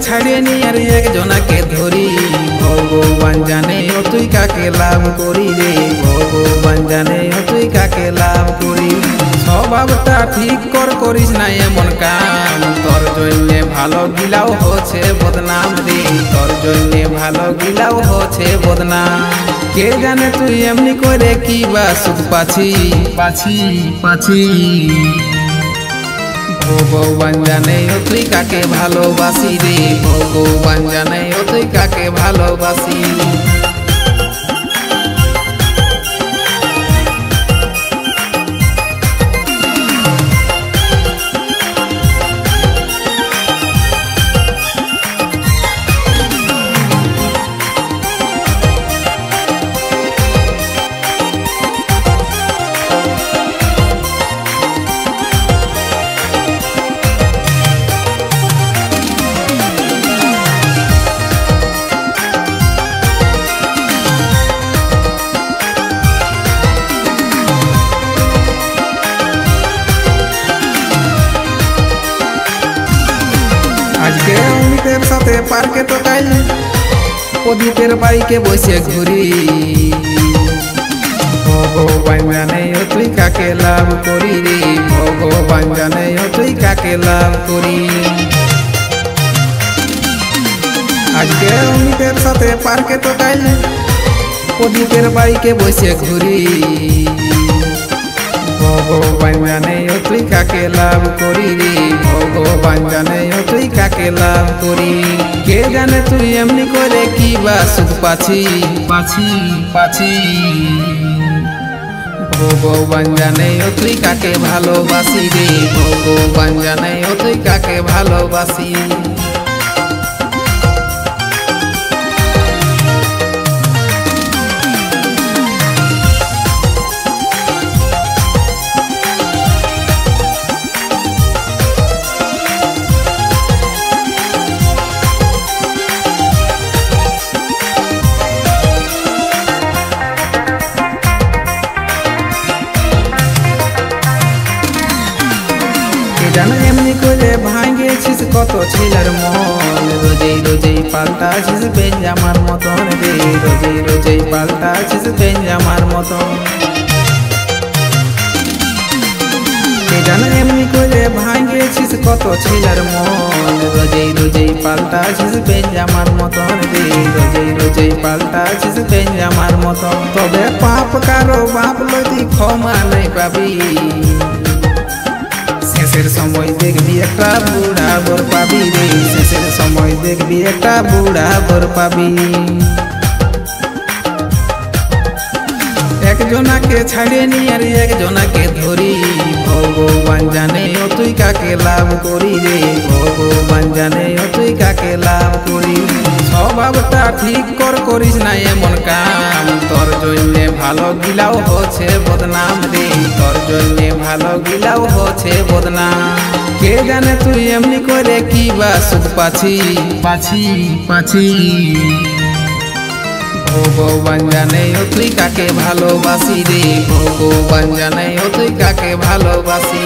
ছাড়িয়ে নি আর একজনাকে ধরি ভগবান জানে ও তুই কাকে লাভ করি রে ভগবান জানে ও তুই কাকে লাভ করি স্বভাবটা ঠিক করিস না এমন কাম তোর জন্য ভালো গিলাও হচ্ছে বদনাম রে তোর জন্য ভালো গিলাও হচ্ছে বদনাম কে জানে তুই এমনি করে কি বা সুখ পাছি পাছি পাছি ভগবান জানে ও তুই কাকে ভালোবাসি রে ভগবান জানে ও তুই কাকে ভালোবাসি আজকে অমিতের সাথে পার্কে তো কাল প্রদীপের বাইকে বসে ঘুরি ভগবান জানে ও তুই কাকে লাভ করি রে ভগবান জানে ও তুই কাকে লাভ করি আজকে অমিতের সাথে পার্কে তো কাল প্রদীপের বাইকে বসে ঘুরি ভগবান জানে ও তুই কাকে লাভ করি রে ভগবান জানে ও তুই কাকে লাভ করি কে জানে তুই এমনি করে কি বা সুখ পাছি পাছি পাছি ভগবান জানে ও তুই কাকে ভালোবাসি রে ভগবান জানে ও তুই কাকে ভালোবাসি জানো এমনি করে ভাঙিয়েছিস কত ছেলের মন রোজেই রোজেই পাল্টাছিস বেঞ্জামার মতন রে রোজেই রোজেই পাল্টাছিস বেঞ্জামার মতন জানো এমনি করে ভাঙিয়েছিস কত ছেলের মন রোজেই রোজেই পাল্টাছিস বেঞ্জামার মতন রে রোজেই রোজেই পাল্টাছিস বেঞ্জামার মতন তবে পাপ কারো বাপ লতি ক্ষমা নাই পাবি শেষের সময় দেখবি একটা বুড়া বর পাবি রে শেষের সময় দেখবি একটা বুড়া বর পাবি একজনাকে ছাড়িয়ে নি আর একজনাকে ধরি ভগবান জানে ও তুই কাকে লাভ করি রে ভগবান জানে ও তুই কাকে লাভ করি স্বভাবটা ঠিক করিস না এমন কাম তোর জন্য ভালো গিলাও হচ্ছে বদনাম রে তোর জন্য ভালো গিলাও হচ্ছে বদনাম কে জানে তুই এমনি করে কি বা সুখ পাছি পাছি পাছি ভগবান জানে ও তুই কাকে ভালোবাসি রে ভগবান জানে ও তুই কাকে ভালোবাসি